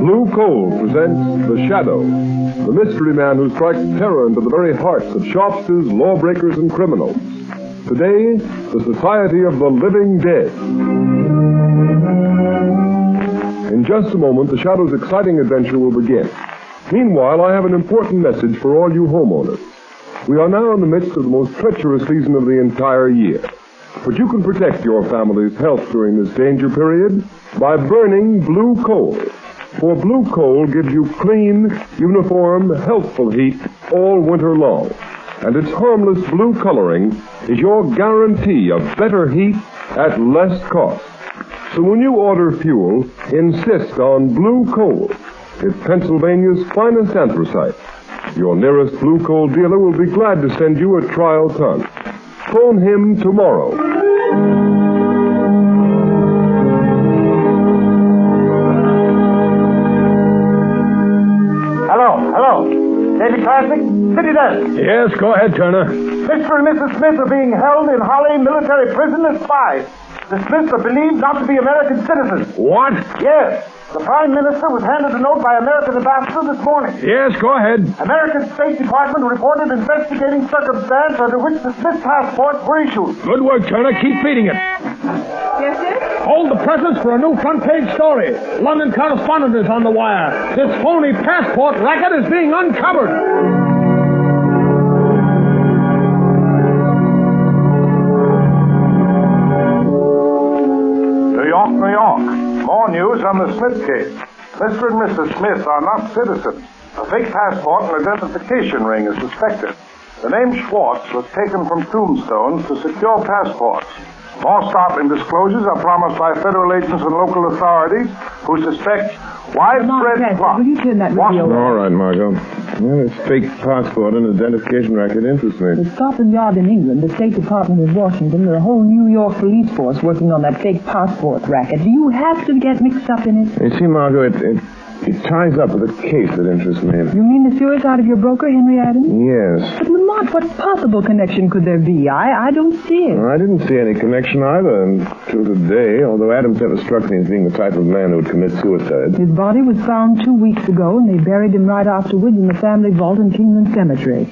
Blue Coal presents The Shadow, the mystery man who strikes terror into the very hearts of shopsters, lawbreakers, and criminals. Today, the Society of the Living Dead. In just a moment, The Shadow's exciting adventure will begin. Meanwhile, I have an important message for all you homeowners. We are now in the midst of the most treacherous season of the entire year. But you can protect your family's health during this danger period by burning blue coal. For blue coal gives you clean, uniform, healthful heat all winter long. And its harmless blue coloring is your guarantee of better heat at less cost. So when you order fuel, insist on blue coal. It's Pennsylvania's finest anthracite. Your nearest blue coal dealer will be glad to send you a trial ton. Phone him tomorrow. Hello. Daily Classic, City Desk. Yes, go ahead, Turner. Mr. and Mrs. Smith are being held in Holly military prison as spies. The Smiths are believed not to be American citizens. What? Yes. The Prime Minister was handed a note by American ambassador this morning. Yes, go ahead. American State Department reported investigating circumstance under which the Smith passports were issued. Good work, Turner. Keep feeding it. Yes, sir? Hold the presses for a new front-page story. London correspondent is on the wire. This phony passport racket is being uncovered. New York. More news on the Smith case. Mr. and Mrs. Smith are not citizens. A fake passport and identification ring is suspected. The name Schwartz was taken from tombstones to secure passports. More startling disclosures are promised by federal agents and local authorities who suspect widespread plot. Will you turn that radio off? All right, Margot. Well, this fake passport and identification racket interests me. The Scotland Yard in England, the State Department in Washington, and a whole New York police force working on that fake passport racket. Do you have to get mixed up in it? You see, Margot, it ties up with a case that interests me. You mean the suicide of your broker, Henry Adams? Yes. But Lamont, what possible connection could there be? I don't see it. Well, I didn't see any connection either until today, although Adams never struck me as being the type of man who would commit suicide. His body was found 2 weeks ago, and they buried him right afterwards in the family vault in Kingland Cemetery.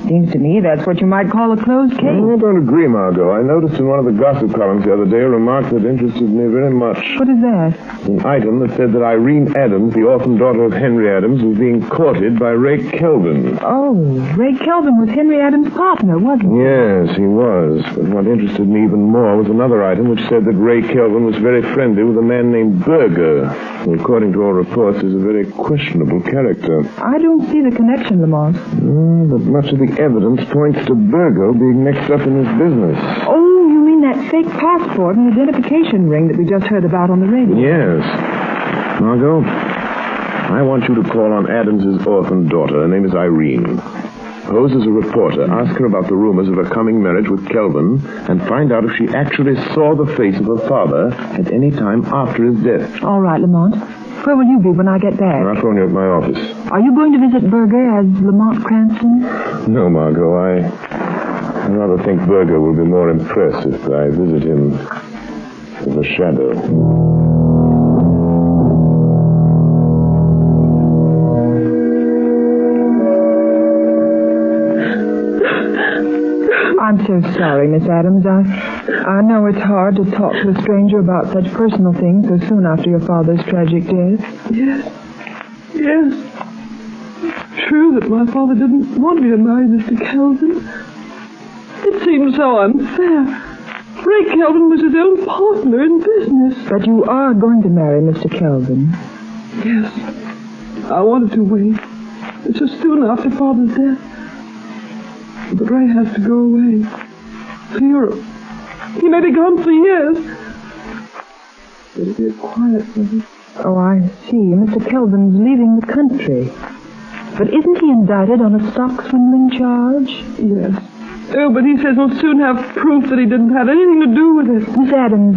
Seems to me that's what you might call a closed case. I don't agree, Margot. I noticed in one of the gossip columns the other day a remark that interested me very much. What is that? An item that said that Irene Adams, the orphan daughter of Henry Adams, was being courted by Ray Kelvin. Oh, Ray Kelvin was Henry Adams' partner, wasn't he? Yes, he was. But what interested me even more was another item which said that Ray Kelvin was very friendly with a man named Berger, who, according to all reports, is a very questionable character. I don't see the connection, Lamont. But much of the evidence points to Berger being mixed up in this business. Oh, you mean that fake passport and identification ring that we just heard about on the radio? Yes. Margot, I want you to call on Adams' orphan daughter. Her name is Irene. Pose as a reporter. Ask her about the rumors of her coming marriage with Kelvin and find out if she actually saw the face of her father at any time after his death. All right, Lamont. Where will you be when I get back? I'll phone you at my office. Are you going to visit Berger as Lamont Cranston? No, Margot. I rather think Berger will be more impressed if I visit him as a shadow. I'm so sorry, Miss Adams. I know it's hard to talk to a stranger about such personal things so soon after your father's tragic death. Yes. True that my father didn't want me to marry Mr. Kelvin. It seemed so unfair. Ray Kelvin was his own partner in business. But you are going to marry Mr. Kelvin. Yes. I wanted to wait. It's so soon after Father's death. But Ray has to go away. To Europe. He may be gone for years. It'll be a quiet one. Oh, I see. Mr. Kelvin's leaving the country. But isn't he indicted on a stock swindling charge? Yes. Oh, but he says we'll soon have proof that he didn't have anything to do with it. Miss Adams,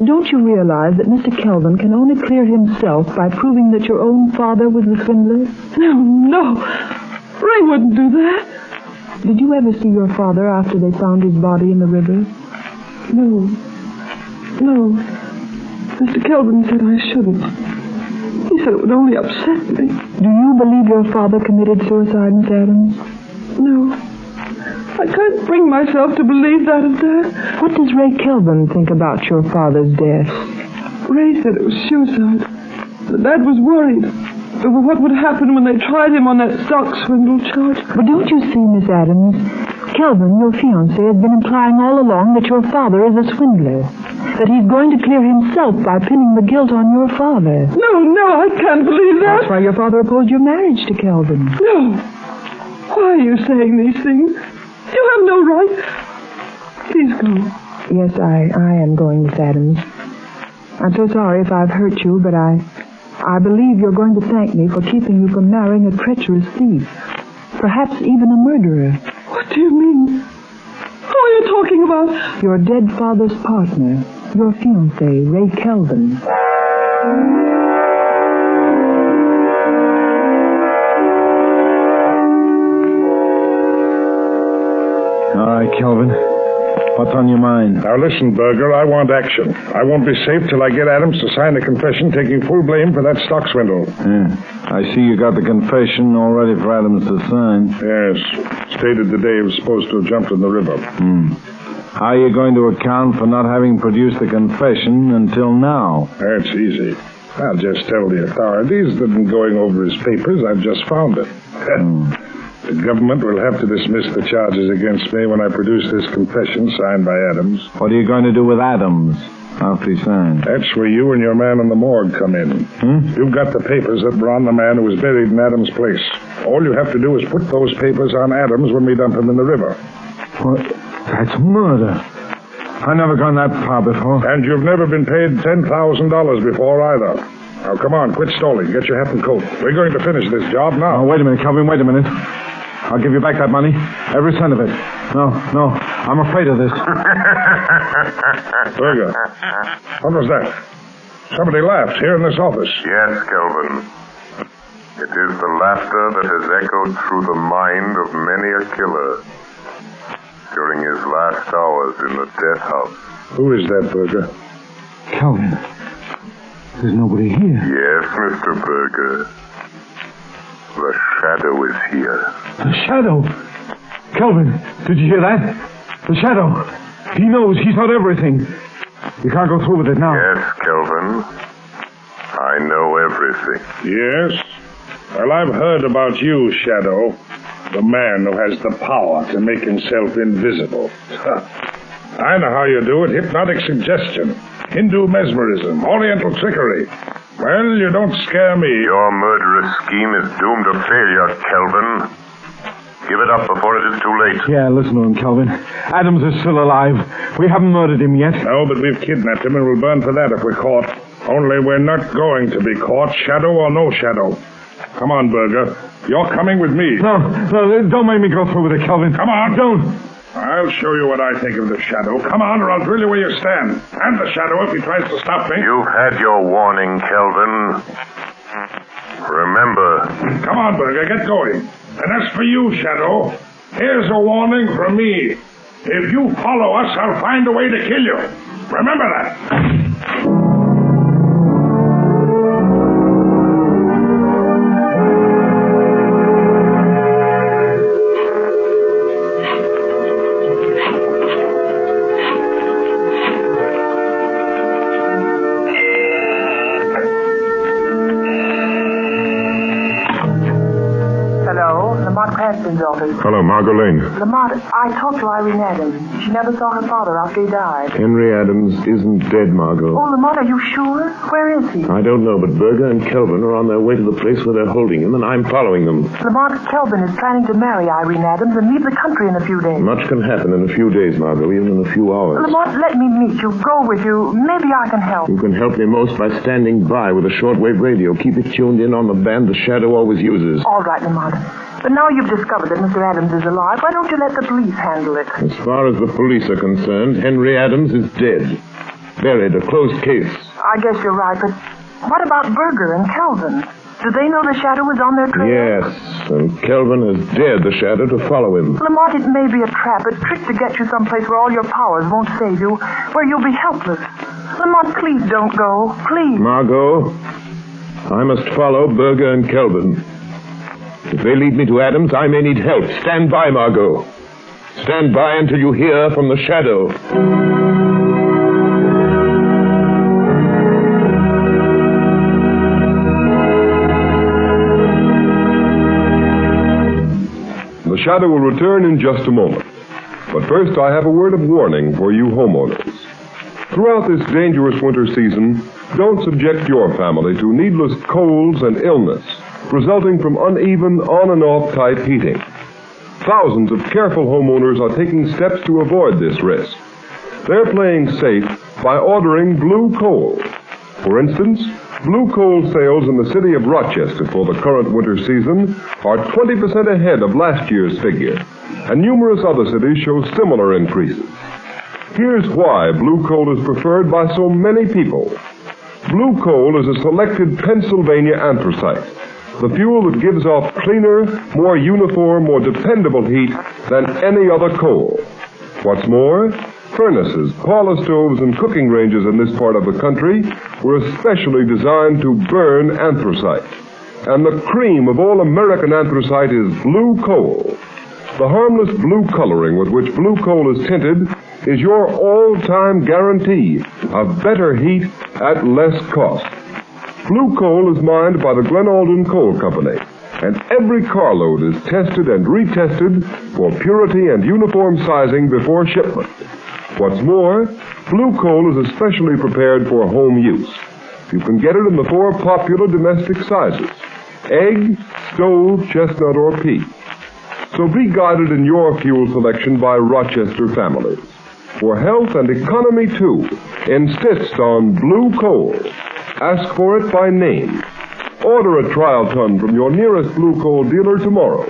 don't you realize that Mr. Kelvin can only clear himself by proving that your own father was the swindler? No. Ray wouldn't do that. Did you ever see your father after they found his body in the river? No. Mr. Kelvin said I shouldn't. He said it would only upset me. Do you believe your father committed suicide, Miss Adams? No. I can't bring myself to believe that of Dad. What does Ray Kelvin think about your father's death? Ray said it was suicide. But Dad was worried over what would happen when they tried him on that stock swindle charge. But don't you see, Miss Adams, Kelvin, your fiancé, has been implying all along that your father is a swindler. That he's going to clear himself by pinning the guilt on your father. No, I can't believe that. That's why your father opposed your marriage to Kelvin. No. Why are you saying these things? You have no right. Please go. Yes, I am going, Miss Adams. I'm so sorry if I've hurt you, but I believe you're going to thank me for keeping you from marrying a treacherous thief. Perhaps even a murderer. What do you mean? Who are you talking about? Your dead father's partner, your fiancé, Ray Kelvin. All right, Kelvin. What's on your mind? Now listen, Berger, I want action. I won't be safe till I get Adams to sign a confession taking full blame for that stock swindle. Yeah. I see you got the confession all ready for Adams to sign. Yes. Stated the day he was supposed to have jumped in the river. How are you going to account for not having produced the confession until now? That's easy. I'll just tell the authorities that in going over his papers, I've just found it. The government will have to dismiss the charges against me when I produce this confession signed by Adams. What are you going to do with Adams after he signs? That's where you and your man in the morgue come in. You've got the papers that were on the man who was buried in Adams' place. All you have to do is put those papers on Adams when we dump him in the river. What? That's murder. I've never gone that far before. And you've never been paid $10,000 before either. Now, come on, quit stalling. Get your hat and coat. We're going to finish this job now. Oh, wait a minute, Kelvin, wait a minute. I'll give you back that money. Every cent of it. No, I'm afraid of this. Berger, what was that? Somebody laughed here in this office. Yes, Kelvin. It is the laughter that has echoed through the mind of many a killer during his last hours in the death house. Who is that, Berger? Kelvin, there's nobody here. Yes, Mr. Berger. The shadow is here. The shadow? Kelvin, did you hear that? The shadow. He knows. He's heard everything. You can't go through with it now. Yes, Kelvin. I know everything. Yes? Well, I've heard about you, Shadow. The man who has the power to make himself invisible. I know how you do it. Hypnotic suggestion. Hindu mesmerism. Oriental trickery. Well, you don't scare me. Your murderous scheme is doomed to failure, Kelvin. Give it up before it is too late. Yeah, listen to him, Kelvin. Adams is still alive. We haven't murdered him yet. No, but we've kidnapped him and we'll burn for that if we're caught. Only we're not going to be caught, shadow or no shadow. Come on, Berger. You're coming with me. No, don't make me go through with it, Kelvin. Come on. Don't. I'll show you what I think of the shadow. Come on, or I'll drill you where you stand. And the shadow if he tries to stop me. You've had your warning, Kelvin. Remember. Come on, Berger, get going. And as for you, Shadow, here's a warning from me. If you follow us, I'll find a way to kill you. Remember that. Cranston's office. Hello, Margot Lane. Lamont, I talked to Irene Adams. She never saw her father after he died. Henry Adams isn't dead, Margot. Oh, Lamont, are you sure? Where is he? I don't know, but Berger and Kelvin are on their way to the place where they're holding him, and I'm following them. Lamont, Kelvin is planning to marry Irene Adams and leave the country in a few days. Much can happen in a few days, Margot, even in a few hours. Lamont, let me meet you, go with you. Maybe I can help. You can help me most by standing by with a shortwave radio. Keep it tuned in on the band the Shadow always uses. All right, Lamont. But now you've discovered that Mr. Adams is alive, why don't you let the police handle it? As far as the police are concerned, Henry Adams is dead. Buried, a closed case. I guess you're right, but what about Berger and Kelvin? Do they know the shadow is on their trail? Yes, and Kelvin has dared the shadow to follow him. Lamont, it may be a trap, a trick to get you someplace where all your powers won't save you, where you'll be helpless. Lamont, please don't go. Please. Margot, I must follow Berger and Kelvin. If they lead me to Adams, I may need help. Stand by, Margot. Stand by until you hear from the shadow. The shadow will return in just a moment. But first, I have a word of warning for you homeowners. Throughout this dangerous winter season, don't subject your family to needless colds and illness resulting from uneven on and off type heating. Thousands of careful homeowners are taking steps to avoid this risk. They're playing safe by ordering blue coal. For instance, blue coal sales in the city of Rochester for the current winter season are 20% ahead of last year's figure, and numerous other cities show similar increases. Here's why blue coal is preferred by so many people. Blue coal is a selected Pennsylvania anthracite, the fuel that gives off cleaner, more uniform, more dependable heat than any other coal. What's more, furnaces, parlor stoves, and cooking ranges in this part of the country were especially designed to burn anthracite. And the cream of all American anthracite is blue coal. The harmless blue coloring with which blue coal is tinted is your all-time guarantee of better heat at less cost. Blue coal is mined by the Glen Alden Coal Company, and every carload is tested and retested for purity and uniform sizing before shipment. What's more, blue coal is especially prepared for home use. You can get it in the 4 popular domestic sizes: egg, stove, chestnut, or pea. So be guided in your fuel selection by Rochester families. For health and economy, too, insist on blue coal. Ask for it by name. Order a trial ton from your nearest blue coal dealer tomorrow.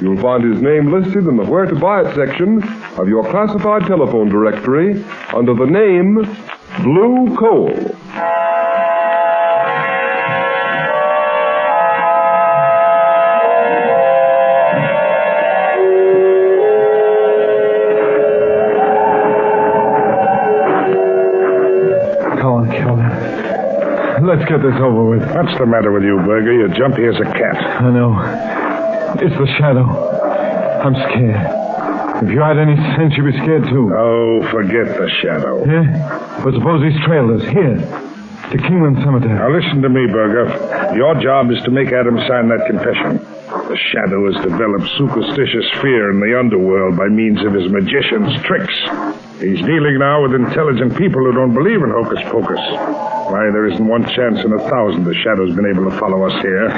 You'll find his name listed in the Where to Buy It section of your classified telephone directory under the name Blue Coal. Let's get this over with. What's the matter with you, Berger? You jumpy as a cat. I know. It's the shadow. I'm scared. If you had any sense, you'd be scared, too. Oh, forget the shadow. Yeah? But suppose he's trailed us here, to Kingland Cemetery. Now, listen to me, Berger. Your job is to make Adams sign that confession. The shadow has developed superstitious fear in the underworld by means of his magician's tricks. He's dealing now with intelligent people who don't believe in hocus pocus. Why, there isn't one chance in 1,000 the shadow's been able to follow us here.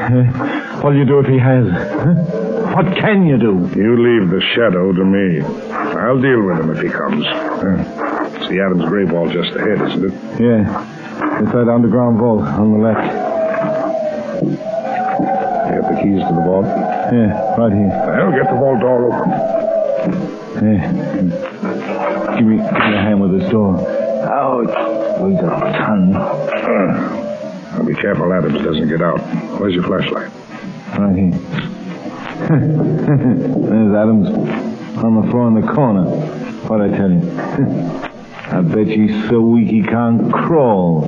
What'll you do if he has? Huh? What can you do? You leave the shadow to me. I'll deal with him if he comes. See Adams' grave wall just ahead, isn't it? Yeah. It's that underground vault on the left. You got the keys to the vault? Yeah, right here. Well, get the vault door open. Yeah. Give me a hand with this door. Ouch. Weighs a ton. Now be careful Adams doesn't get out. Where's your flashlight? Right here. There's Adams on the floor in the corner. What'd I tell you? I bet he's so weak he can't crawl,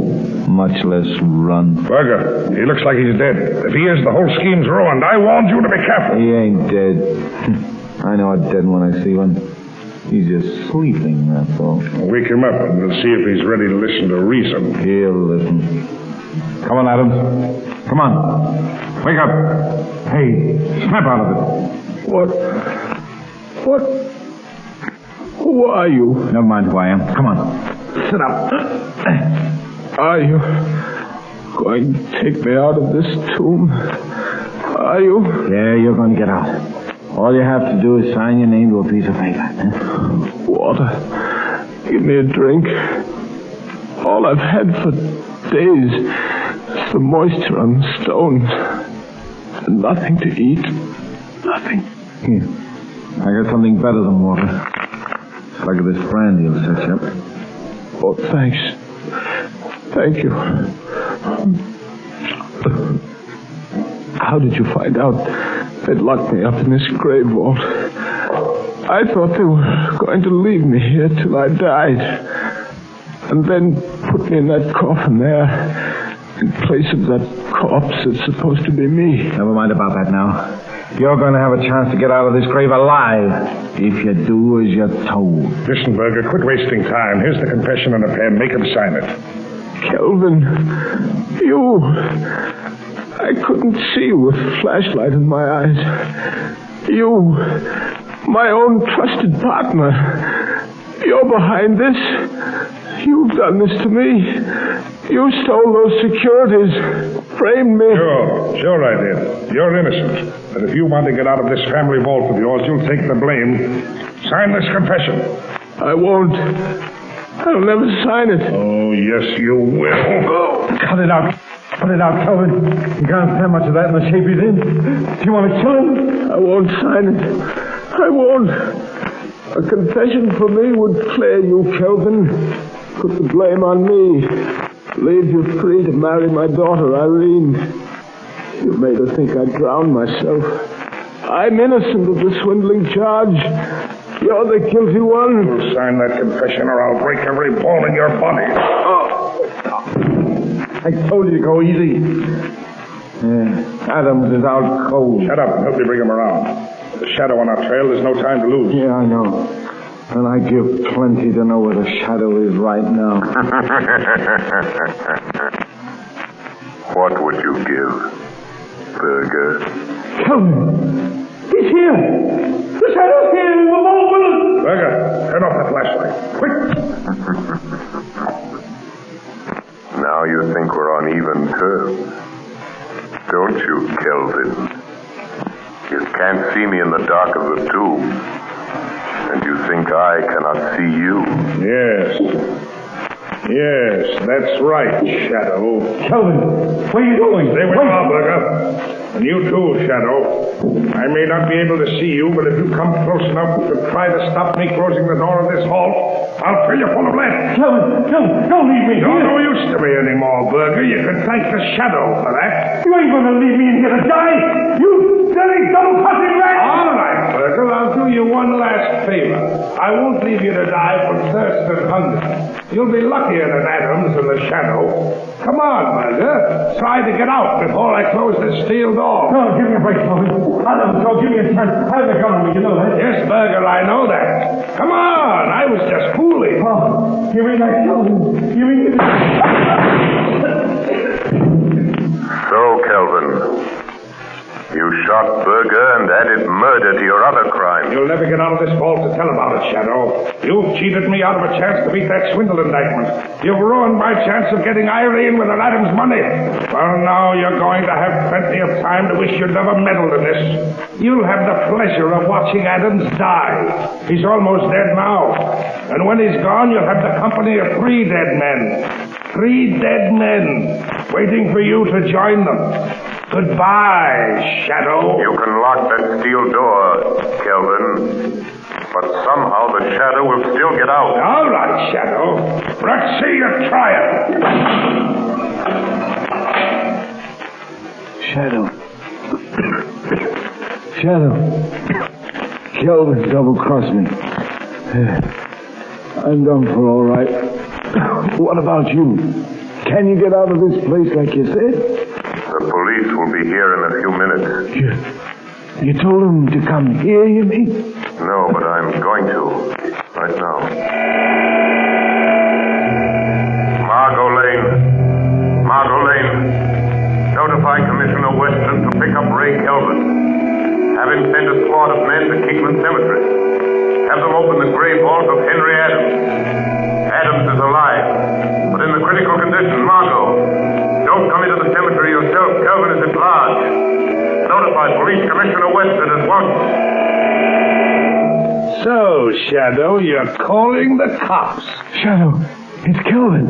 much less run. Berger, he looks like he's dead. If he is, the whole scheme's ruined. I warned you to be careful. He ain't dead. I know a dead one when I see one. He's just sleeping, that's all. Wake him up and we'll see if he's ready to listen to reason. He'll listen. Come on, Adams. Come on. Wake up. Hey, snap out of it. What? Who are you? Never mind who I am. Come on. Sit up. Are you going to take me out of this tomb? Are you? Yeah, you're going to get out. All you have to do is sign your name to a piece of paper. Water. Give me a drink. All I've had for days is the moisture on the stones. And nothing to eat. Nothing. Here. I got something better than water. Look at this brandy will set you up. Oh, thanks. Thank you. How did you find out they'd locked me up in this grave vault? I thought they were going to leave me here till I died. And then put me in that coffin there, in place of that corpse that's supposed to be me. Never mind about that now. You're going to have a chance to get out of this grave alive, if you do as you're told. Listen, Berger, quit wasting time. Here's the confession on a pen. Make him sign it. Kelvin, you... I couldn't see with the flashlight in my eyes. You, my own trusted partner, you're behind this. You've done this to me. You stole those securities, framed me. Sure I did. You're innocent. But if you want to get out of this family vault of yours, you'll take the blame. Sign this confession. I won't. I'll never sign it. Oh, yes, you will. Cut it out. Put it out, Kelvin. You can't stand much of that in the shape he's in. Do you want to kill him? I won't sign it. I won't. A confession for me would clear you, Kelvin. Put the blame on me. Leave you free to marry my daughter, Irene. You made her think I drowned myself. I'm innocent of the swindling charge. You're the guilty one. You'll sign that confession or I'll break every bone in your body. I told you to go easy. Adams is out cold. Shut up and help me bring him around. The shadow on our trail, there's no time to lose. Yeah, I know. And I give plenty to know where the shadow is right now. What would you give, Berger? Kelvin! He's here! The shadow's here! We're all with us! Berger, turn off the flashlight. Quick! Now you think we're on even terms. Don't you, Kelvin? You can't see me in the dark of the tomb. And you think I cannot see you? Yes, that's right, Shadow. Kelvin, where are you going? Stay with me, Berger. And you too, Shadow. I may not be able to see you, but if you come close enough to try to stop me closing the door of this vault, I'll fill you full of lead. Kelvin, don't leave me. You're no use to me anymore, Berger. You can thank the Shadow for that. You ain't going to leave me in here to die. You silly, double-pussing rat. All right, Berger, I'll do you one last favor. I won't leave you to die from thirst and hunger. You'll be luckier than Adams and the Shadow. Come on, Berger. Try to get out before I close this steel door. No, give me a break, Kelvin. Adams, give me a chance. I have a gun on me, you know that. Yes, Berger, I know that. Come on, I was just fooling. Oh, give me that, Kelvin. Give me So, Kelvin, you shot Berger and added murder to your other crimes. You'll never get out of this vault to tell about it, Shadow. You've cheated me out of a chance to beat that swindle indictment. You've ruined my chance of getting Irene with an Adams money. Well, now you're going to have plenty of time to wish you'd never meddled in this. You'll have the pleasure of watching Adams die. He's almost dead now. And when he's gone, you'll have the company of 3 dead men. 3 dead men waiting for you to join them. Goodbye, Shadow. You can lock that steel door, Kelvin, but somehow the Shadow will still get out. All right, Shadow. Let's see you try Shadow. Shadow. Kelvin double-crossed me. I'm done for all right. What about you? Can you get out of this place like you said? The police will be here in a few minutes. You told them to come here, you mean? No, but I'm going to. Right now. Margot Lane. Notify Commissioner Weston to pick up Ray Kelvin. Have him send a squad of men to Kingman Cemetery. Have them open the grave vault of Henry Adams. Adams is alive, but in the critical condition. Margot, don't come into the cemetery yourself. Kelvin is at large. Notify Police Commissioner Weston at once. So, Shadow, you're calling the cops. Shadow, it's Kelvin.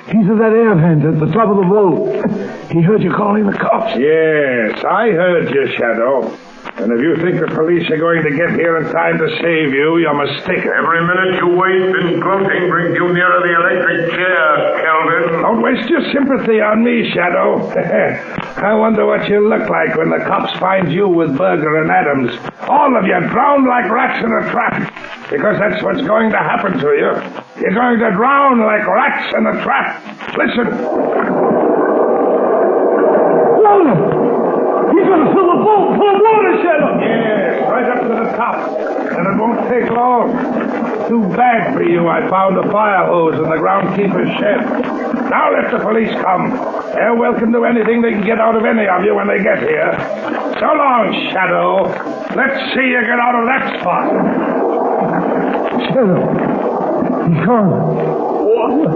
He's at that air vent at the top of the vault. He heard you calling the cops. Yes, I heard you, Shadow. And if you think the police are going to get here in time to save you, you're mistaken. Every minute you waste in gloating brings you nearer the electric chair, Kelvin. Don't waste your sympathy on me, Shadow. I wonder what you'll look like when the cops find you with Berger and Adams. All of you drowned like rats in a trap. Because that's what's going to happen to you. You're going to drown like rats in a trap. Listen. Water! He's going to fill the boat full of water, Shadow! Yes, right up to the top. And it won't take long. Too bad for you, I found a fire hose in the groundkeeper's shed. Now let the police come. They're welcome to anything they can get out of any of you when they get here. So long, Shadow. Let's see you get out of that spot. Shadow. He's gone. Water.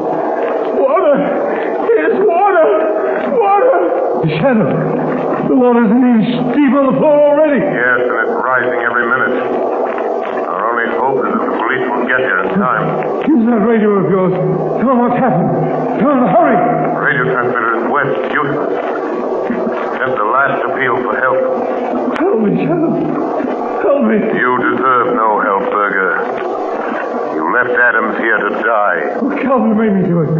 Water. Here's water. Water. Shadow. The water's an inch deep on the floor already. Yes, and it's rising every minute. Our only hope is that the police will get here in time. Use that radio of yours. Tell them what's happened. Tell them to hurry. The radio transmitter is west. Useless. Just the last appeal for help. Help me, Shadow. Help me. You deserve no help, Berger. You left Adams here to die. Oh, Calvin made me do it.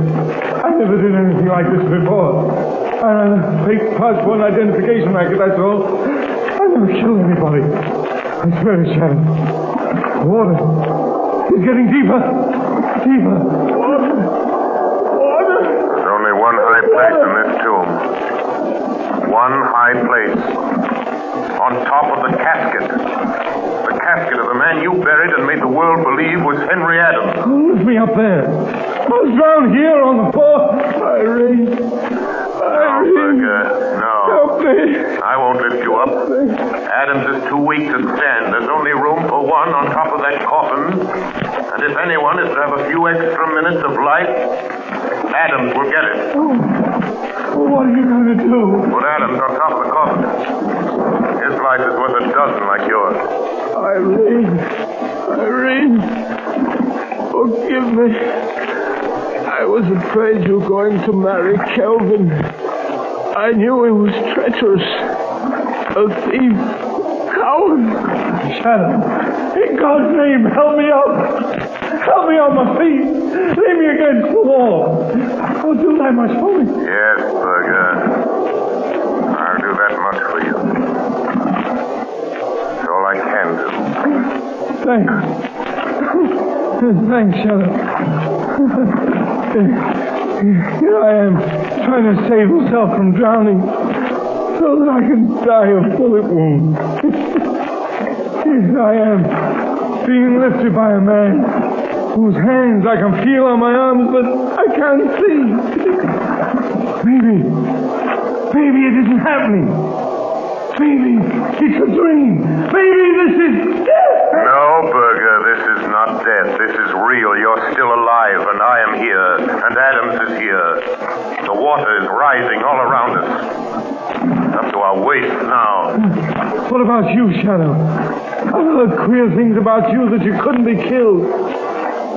I never did anything like this before. I ran a fake passport identification racket, that's all. I never killed anybody. I swear to Shadow. Water. It's getting deeper. Deeper. Water. Water. There's only one high place in this tomb. One high place. On top of the casket. The casket of the man you buried and made the world believe was Henry Adams. Oh, lift me up there. I was drowned here on the floor. Irene. Berger, no. Help me. I won't lift you up. Adams is too weak to stand. There's only room for one on top of that coffin. And if anyone is to have a few extra minutes of life, Adams will get it. Oh, what are you going to do? Put Adams on top of the coffin. His life is worth a dozen like yours. Irene, forgive me. I was afraid you were going to marry Kelvin. I knew he was treacherous. A thief. Coward. Shadow, in God's name, help me up. Help me on my feet. Lay me against the wall. I'll do that much for me. Yes, Berger. I'll do that much for you. That's all I can do. Thanks. Thanks, Shadow. Here I am, trying to save myself from drowning, so that I can die of bullet wounds. Here I am, being lifted by a man whose hands I can feel on my arms, but I can't see. Maybe it isn't happening. Maybe it's a dream. Maybe this is death. No, Berger, this is not death. This is real. You're still alive, and I am here, and Adams is here. The water is rising all around us. Up to our waist now. What about you, Shadow? I've heard queer things about you that you couldn't be killed.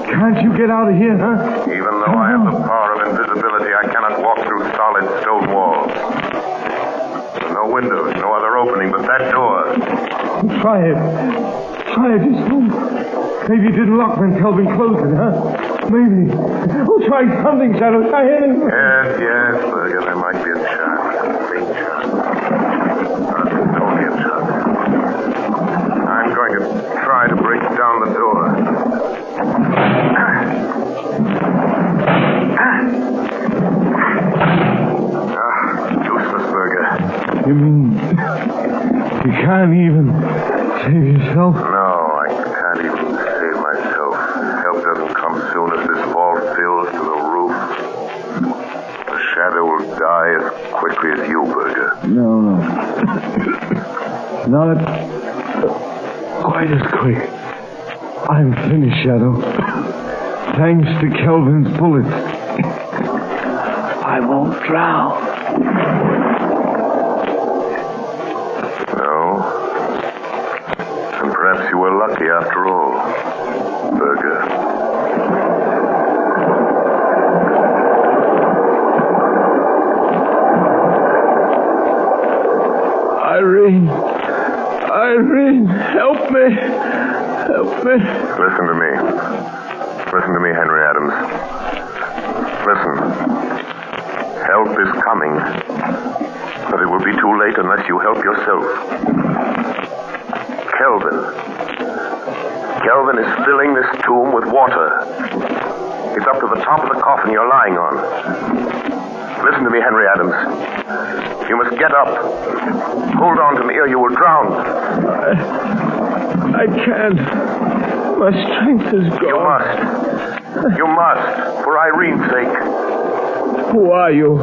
Can't you get out of here, huh? Even though I have the power of invisibility, I cannot walk through solid stone walls. No windows, no other opening but that door. Try it. Try it just once. Maybe it didn't lock when Kelvin closed it, huh? Maybe. Oh, try something, Shadow. Try anything. Yes, Berger, there might be a chance. A faint chance. But it's only a chance. I'm going to try to break down the door. Useless, Berger. You mean you can't even save yourself? No, I can't even save myself. Help doesn't come soon as this vault fills to the roof. The Shadow will die as quickly as you, Berger. No. Not quite as quick. I'm finished, Shadow. Thanks to Kelvin's bullets. I won't drown. No. And perhaps you were lucky after all, Berger. Irene. me. Listen to me. Listen to me, Henry Adams. Listen. Help is coming. But it will be too late unless you help yourself. Kelvin is filling this tomb with water. It's up to the top of the coffin you're lying on. Listen to me, Henry Adams. You must get up. Hold on to me or you will drown. I can't. My strength is gone. You must. You must, for Irene's sake. Who are you?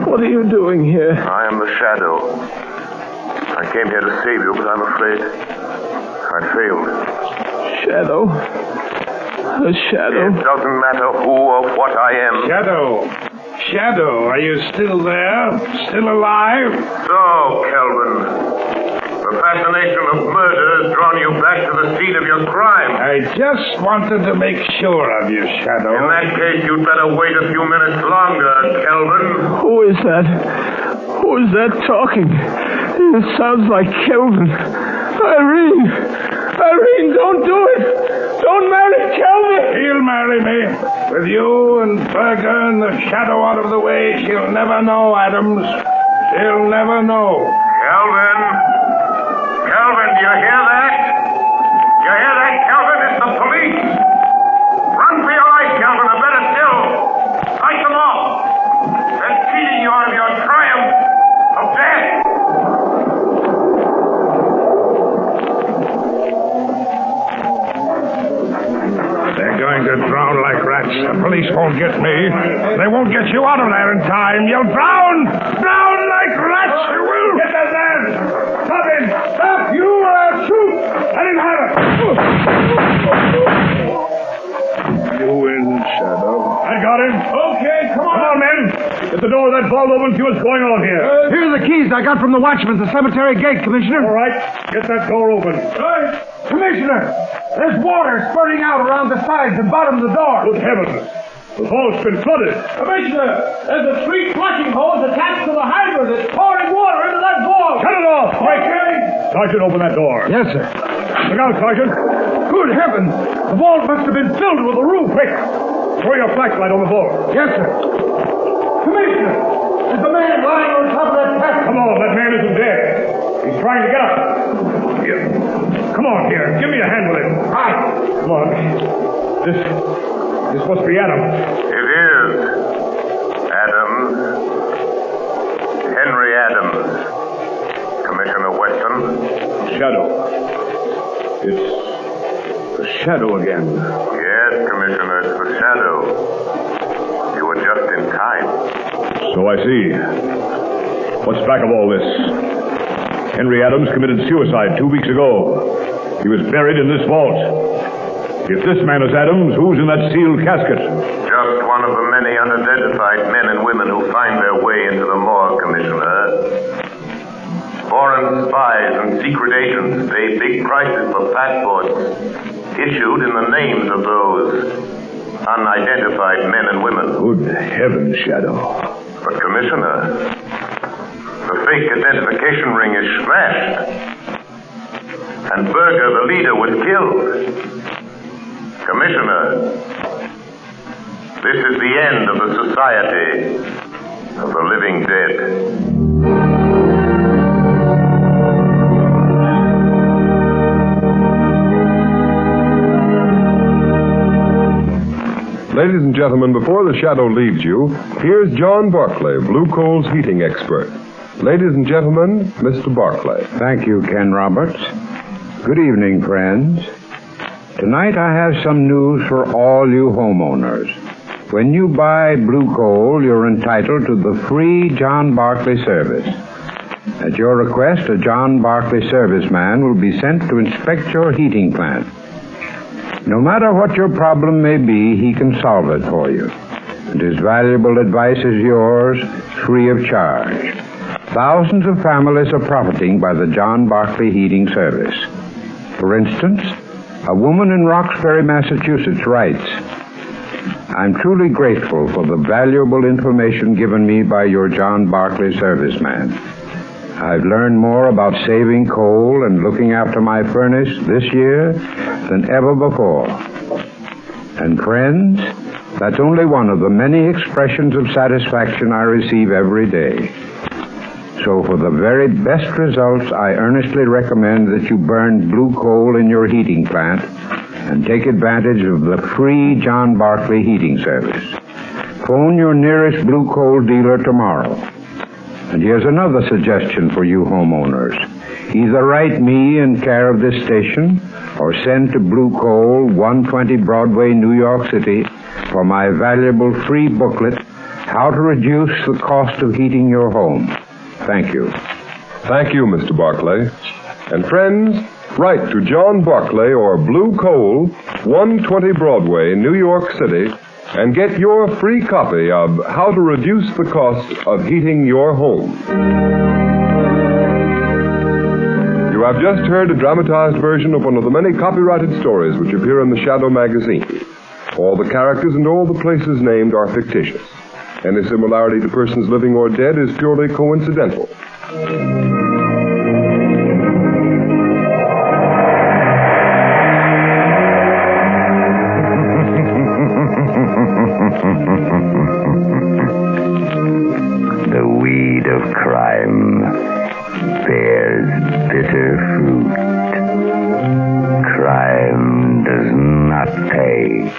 What are you doing here? I am the Shadow. I came here to save you, but I'm afraid I failed. Shadow? A shadow? It doesn't matter who or what I am. Shadow, are you still there? Still alive? So, Kelvin, the fascination of murder has drawn you back to the scene of your crime. I just wanted to make sure of you, Shadow. In that case, you'd better wait a few minutes longer, Kelvin. Who is that? Who is that talking? It sounds like Kelvin. Irene, don't do it. Don't marry Kelvin. She'll marry me. With you and Berger and the Shadow out of the way, she'll never know, Adams. She'll never know. Kelvin, do you hear that? You hear that, Kelvin? It's the police. Run for your life, Kelvin, or better still, fight them off. They're cheating you out of your triumph of death. They're going to drown like rats. The police won't get me. They won't get you out of there in time. You'll drown! Drown like rats! You will! Get that man! Stop him! Stop! You shoot! Let him have it! You win, Shadow. I got him. Okay, come on. Come on, men. Get the door of that vault open. See what's going on here. Here are the keys I got from the watchman at the cemetery gate, Commissioner. All right. Get that door open. Right. Commissioner, there's water spurting out around the sides and bottom of the door. Good heavens. The vault's been flooded. Commissioner, there's a 3 flushing hose attached to the hydrant that's pouring water into that vault. Shut it off, quick. Sergeant, open that door. Yes, sir. Look out, Sergeant. Good heavens. The vault must have been filled with the roof. Quick. Throw your flashlight on the vault. Yes, sir. Commissioner, there's a man lying on top of that chest. Come on, that man isn't dead. He's trying to get up. Here. Come on, here. Give me a hand with him. Hi. Come on. This must be Adams. It is Adams. Henry Adams. Commissioner Weston. Shadow. It's the Shadow again. Yes, Commissioner, it's the Shadow. You were just in time. So I see. What's back of all this? Henry Adams committed suicide 2 weeks ago. He was buried in this vault. If this man is Adams, who's in that sealed casket? Just one of the many unidentified men and women who find their way into the morgue, Commissioner. Foreign spies and secret agents pay big prices for passports issued in the names of those unidentified men and women. Good heavens, Shadow. But, Commissioner, the fake identification ring is smashed. And Berger, the leader, was killed. Commissioner, this is the end of the Society of the Living Dead. Ladies and gentlemen, before the Shadow leaves you, here's John Barclay, Blue Coal's heating expert. Ladies and gentlemen, Mr. Barclay. Thank you, Ken Roberts. Good evening, friends. Tonight I have some news for all you homeowners. When you buy Blue Coal, you're entitled to the free John Barclay service. At your request, a John Barclay serviceman will be sent to inspect your heating plant. No matter what your problem may be, he can solve it for you. And his valuable advice is yours, free of charge. Thousands of families are profiting by the John Barclay heating service. For instance, a woman in Roxbury, Massachusetts writes, I'm truly grateful for the valuable information given me by your John Barclay serviceman. I've learned more about saving coal and looking after my furnace this year than ever before. And friends, that's only one of the many expressions of satisfaction I receive every day. So for the very best results, I earnestly recommend that you burn blue coal in your heating plant and take advantage of the free John Barclay heating service. Phone your nearest blue coal dealer tomorrow. And here's another suggestion for you homeowners. Either write me in care of this station or send to Blue Coal, 120 Broadway, New York City, for my valuable free booklet, How to Reduce the Cost of Heating Your Home. Thank you. Thank you, Mr. Barclay. And friends, write to John Barclay or Blue Coal, 120 Broadway, New York City, and get your free copy of How to Reduce the Cost of Heating Your Home. You have just heard a dramatized version of one of the many copyrighted stories which appear in the Shadow magazine. All the characters and all the places named are fictitious. Any similarity to persons living or dead is purely coincidental. The weed of crime bears bitter fruit. Crime does not pay.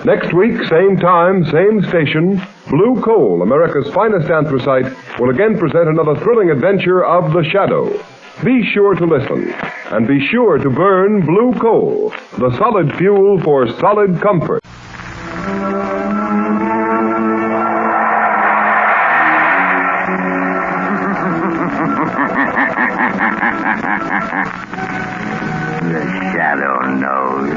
Next week, same time, same station, Blue Coal, America's finest anthracite, will again present another thrilling adventure of the Shadow. Be sure to listen, and be sure to burn Blue Coal, the solid fuel for solid comfort. The Shadow knows.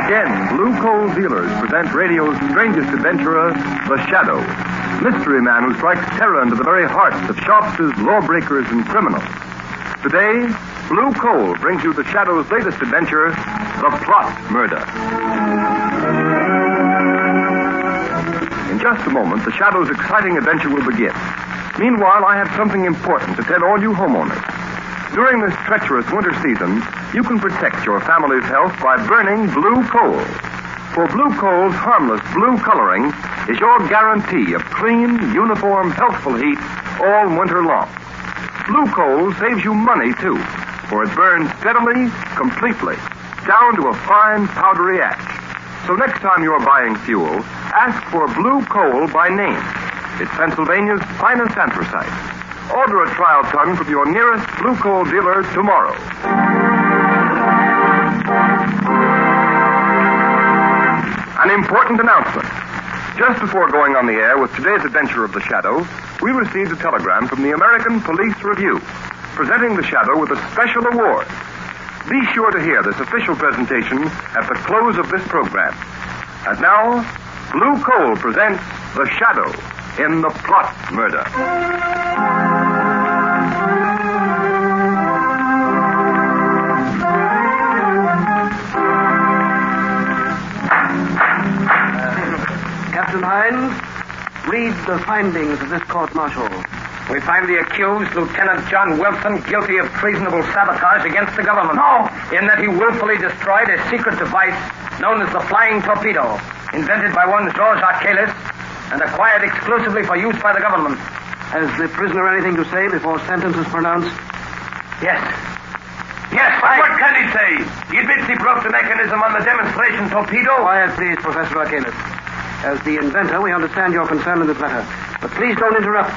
Again, Blue Coal dealers present radio's strangest adventurer, the Shadow, mystery man who strikes terror into the very hearts of shopsters, lawbreakers, and criminals. Today, Blue Coal brings you the Shadow's latest adventure, the Plot Murder. In just a moment, the Shadow's exciting adventure will begin. Meanwhile, I have something important to tell all you homeowners. During this treacherous winter season, you can protect your family's health by burning blue coal. For blue coal's harmless blue coloring is your guarantee of clean, uniform, healthful heat all winter long. Blue coal saves you money, too, for it burns steadily, completely, down to a fine, powdery ash. So next time you're buying fuel, ask for blue coal by name. It's Pennsylvania's finest anthracite. Order a trial ton from your nearest blue coal dealer tomorrow. An important announcement. Just before going on the air with today's adventure of the Shadow, we received a telegram from the American Police Review, presenting the Shadow with a special award. Be sure to hear this official presentation at the close of this program. And now, Blue Coal presents The Shadow in The Plot Murder. Captain Hines, read the findings of this court-martial. We find the accused, Lieutenant John Wilson, guilty of treasonable sabotage against the government. No! In that he willfully destroyed a secret device known as the flying torpedo, invented by one Georges Archelis and acquired exclusively for use by the government. Has the prisoner anything to say before sentence is pronounced? Yes. Yes, what can he say? He admits he broke the mechanism on the demonstration torpedo. Quiet, please, Professor Archelis. As the inventor, we understand your concern in this matter. But please don't interrupt.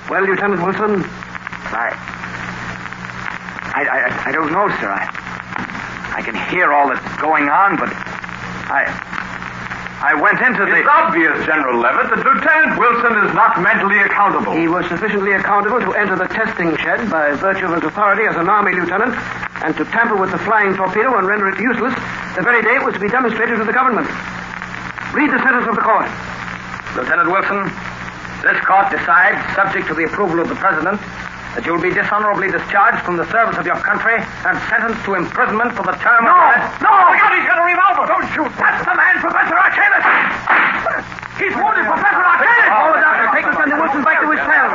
Well, Lieutenant Wilson? I don't know, sir. I can hear all that's going on, but I went into the... It's obvious, General Levitt, that Lieutenant Wilson is not mentally accountable. He was sufficiently accountable to enter the testing shed by virtue of his authority as an Army lieutenant and to tamper with the flying torpedo and render it useless the very day it was to be demonstrated to the government. Read the sentence of the court. Lieutenant Wilson, this court decides, subject to the approval of the President, that you will be dishonorably discharged from the service of your country and sentenced to imprisonment for the term of... No! God, he's got a revolver! Don't shoot! That's the man, Professor Arcalis! He's wounded, Professor Arcalis! Oh, Doctor, take Lieutenant Wilson back to his cell.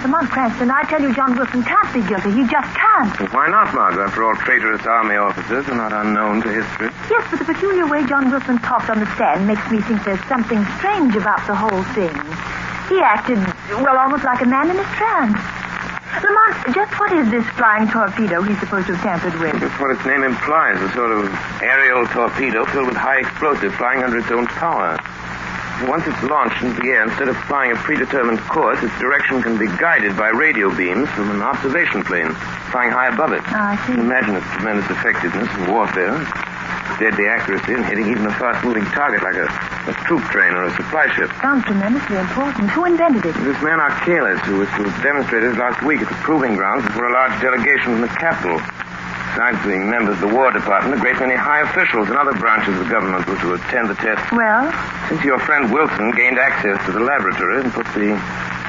Lamont, Cranston, I tell you John Wilson can't be guilty. He just can't. Well, why not, Margot? After all, traitorous army officers are not unknown to history. Yes, but the peculiar way John Wilson talked on the stand makes me think there's something strange about the whole thing. He acted, well, almost like a man in a trance. Lamont, just what is this flying torpedo he's supposed to have tampered with? That's what its name implies, a sort of aerial torpedo filled with high explosive flying under its own power. Once it's launched into the air, instead of flying a predetermined course, its direction can be guided by radio beams from an observation plane flying high above it. I see. Imagine its tremendous effectiveness in warfare, deadly accuracy in hitting even a fast-moving target like a troop train or a supply ship. Sounds tremendously important. Who invented it? This man Arcalis, who was to have demonstrated last week at the proving grounds before a large delegation from the capital. Besides being members of the War Department, a great many high officials and other branches of government were to attend the test. Well? Since your friend Wilson gained access to the laboratory and put the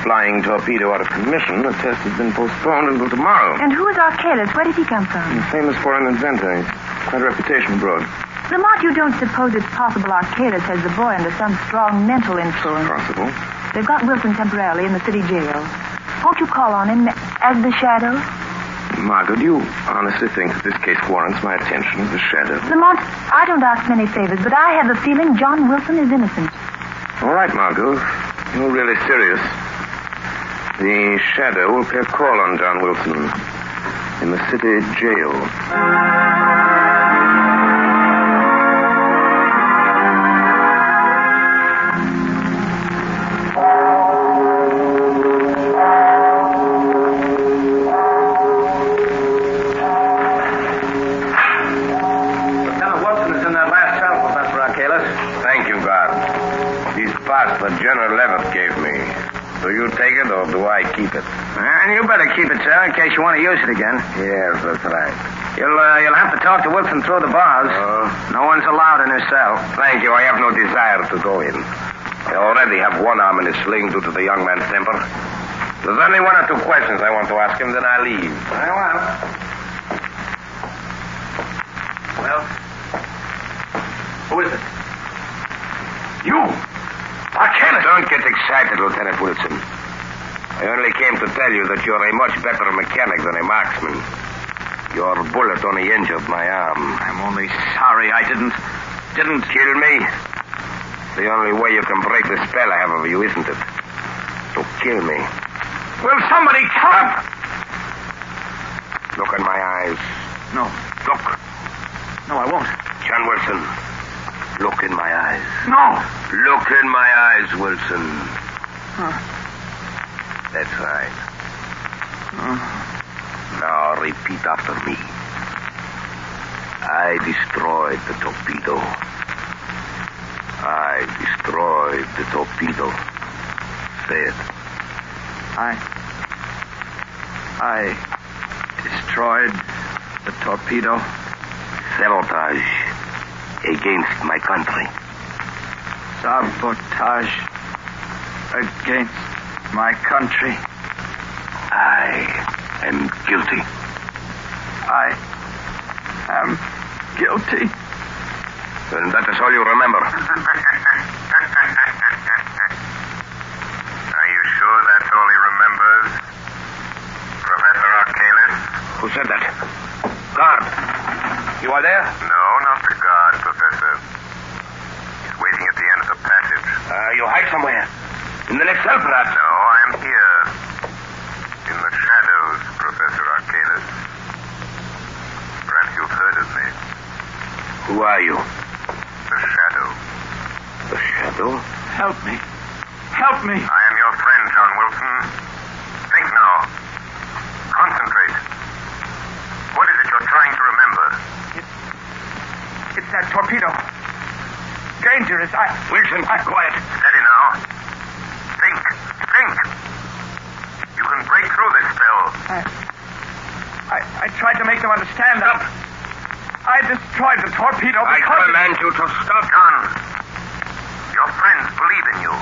flying torpedo out of commission, the test has been postponed until tomorrow. And who is Arcalis? Where did he come from? He's famous foreign inventor. He's quite a reputation abroad. Lamont, you don't suppose it's possible Arcalis has the boy under some strong mental influence? Possible. They've got Wilson temporarily in the city jail. Won't you call on him as the shadow? Margot, do you honestly think that this case warrants my attention as the shadow? Lamont, I don't ask many favors, but I have a feeling John Wilson is innocent. All right, Margot. You're really serious. The shadow will pay a call on John Wilson in the city jail. What General Levitt gave me. Do you take it or do I keep it? And you better keep it, sir, in case you want to use it again. Yes, that's right. You'll have to talk to Wilson through the bars. No one's allowed in his cell. Thank you. I have no desire to go in. I already have one arm in a sling due to the young man's temper. There's only one or two questions I want to ask him, then I leave. Very well. Well, who is it? You! Arcalis! Don't get excited, Lieutenant Wilson. I only came to tell you that you're a much better mechanic than a marksman. Your bullet only injured my arm. I'm only sorry I didn't kill me. The only way you can break the spell I have over you, isn't it? So kill me. Will somebody come? Look in my eyes. No. Look. No, I won't. John Wilson. Look in my eyes. No. Look in my eyes, Wilson. That's right. Now repeat after me. I destroyed the torpedo. I destroyed the torpedo. Say it. I destroyed the torpedo. Sabotage against my country. Sabotage against my country. I am guilty. I am guilty. And that is all you remember. Are you sure that's all he remembers? Professor Arcalis? Who said that? Guard. You are there? No, not the guard, Professor. He's waiting at the end of the passage. You hide somewhere. In the next cell, perhaps? No, I am here. In the shadows, Professor Arcalis. Perhaps you've heard of me. Who are you? The Shadow. The Shadow? Help me. Help me. I am your friend, John Wilson. Think now. Concentrate. What is it you're trying to remember? It's that torpedo. Dangerous. Wilson, keep quiet. Steady now. Think. You can break through this spell. I tried to make them understand that. I destroyed the torpedo I because... command you to stop. John, your friends believe in you.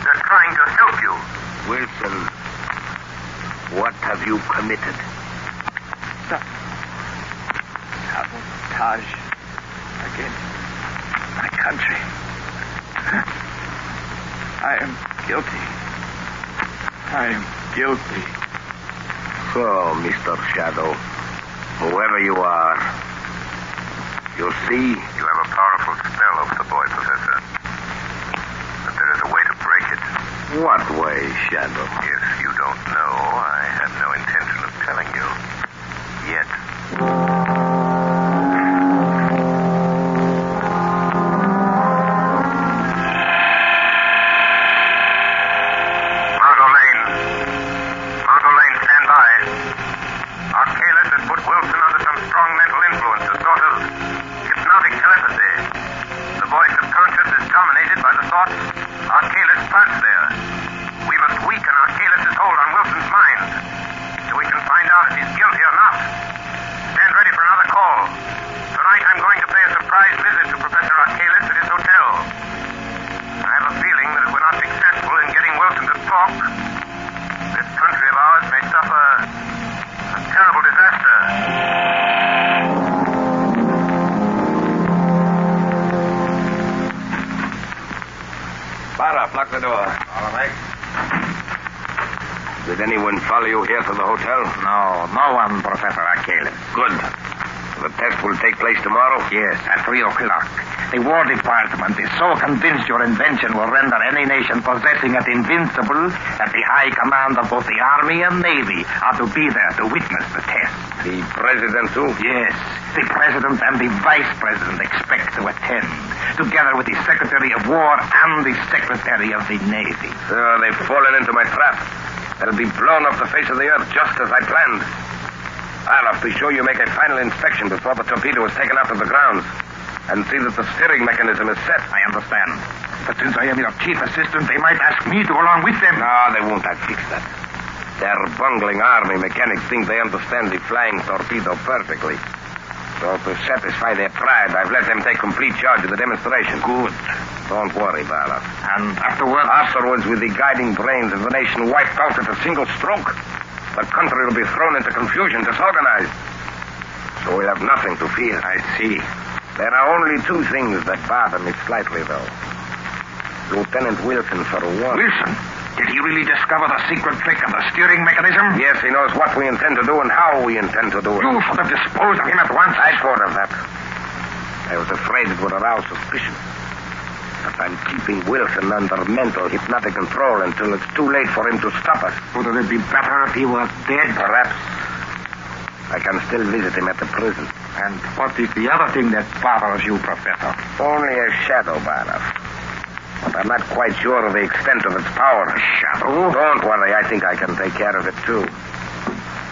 They're trying to help you. Wilson, what have you committed? Sabotage against my country. I am guilty. I am guilty. So, Mr. Shadow, whoever you are, you see, you have a powerful spell over the boy, Professor. But there is a way to break it. What way, Shadow? If you don't know, I have no intention of telling you. Yet. Lock the door. All right. Did anyone follow you here to the hotel? No one, Professor Achilles. Good. The test will take place tomorrow? Yes, at 3 o'clock. The War Department is so convinced your invention will render any nation possessing it invincible that the high command of both the Army and Navy are to be there to witness the test. The President, too? Yes. The President and the Vice President expect to attend, together with the Secretary of War and the Secretary of the Navy. So they've fallen into my trap. They'll be blown off the face of the earth just as I planned. I'll have to be sure you make a final inspection before the torpedo is taken out of the grounds and see that the steering mechanism is set. I understand. But since I am your chief assistant, they might ask me to go along with them. No, they won't. I'll fix that. Their bungling army mechanics think they understand the flying torpedo perfectly. So to satisfy their pride, I've let them take complete charge of the demonstration. Good. Don't worry, Bala. And afterwards? Afterwards, with the guiding brains of the nation wiped out at a single stroke, the country will be thrown into confusion, disorganized. So we'll have nothing to fear. I see. There are only two things that bother me slightly, though. Lieutenant Wilson, for one. Wilson? Did he really discover the secret trick of the steering mechanism? Yes, he knows what we intend to do and how we intend to do it. You should have disposed of him at once. I thought of that. I was afraid it would arouse suspicion. But I'm keeping Wilson under mental hypnotic control until it's too late for him to stop us. Wouldn't it be better if he were dead? Perhaps. I can still visit him at the prison. And what is the other thing that bothers you, Professor? Only a shadow, Barnard. But I'm not quite sure of the extent of its power. A shadow? Don't worry. I think I can take care of it, too.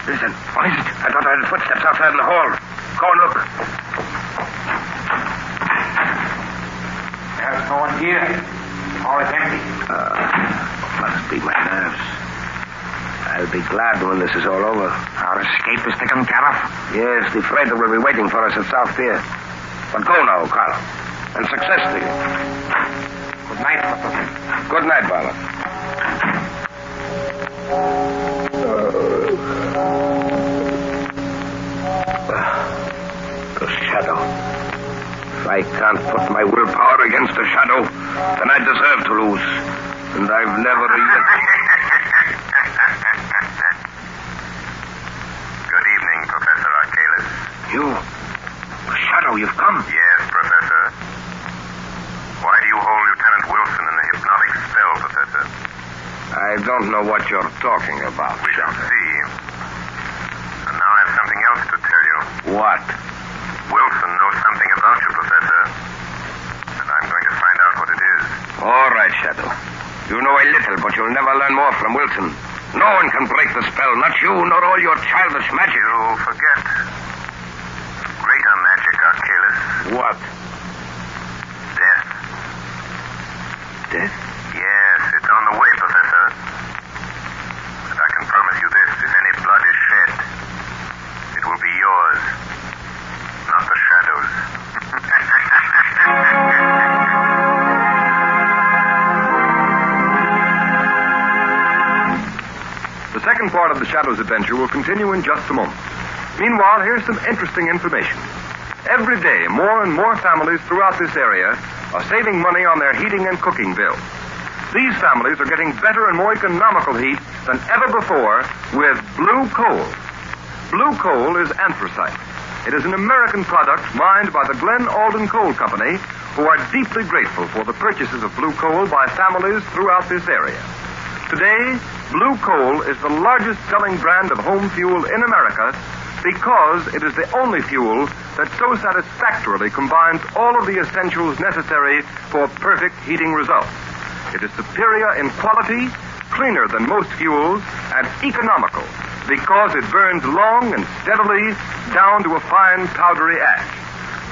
Listen. What is it? I thought I heard footsteps outside in the hall. Go and look. There's no one here. All is empty. Must be my nerves. I'll be glad when this is all over. Our escape is taken care of? Yes, the freighter will be waiting for us at South Pier. But go now, Carl. And success to you. Good night, Professor. Good night, Barnard. The shadow. If I can't put my willpower against the shadow, then I deserve to lose. And I've never yet... Good evening, Professor Achilles. You? Shadow, you've come? Yes, Professor. Why do you hold Lieutenant Wilson in the hypnotic spell, Professor? I don't know what you're talking about. We shall see. And now I have something else to tell you. What? Wilson knows something about you, Professor. And I'm going to find out what it is. All right, Shadow. You know a little, but you'll never learn more from Wilson. No one can break the spell, not you, nor all your childish magic. You forget. Greater magic, Achilles. What? Death. Death? Yes, it's on the way, Professor. And I can promise you this, if any blood is shed, it will be yours, not Shadow's adventure will continue in just a moment. Meanwhile, here's some interesting information. Every day, more and more families throughout this area are saving money on their heating and cooking bills. These families are getting better and more economical heat than ever before with blue coal. Blue coal is anthracite. It is an American product mined by the Glen Alden Coal Company, who are deeply grateful for the purchases of blue coal by families throughout this area. Today, blue coal is the largest selling brand of home fuel in America because it is the only fuel that so satisfactorily combines all of the essentials necessary for perfect heating results. It is superior in quality, cleaner than most fuels, and economical because it burns long and steadily down to a fine powdery ash.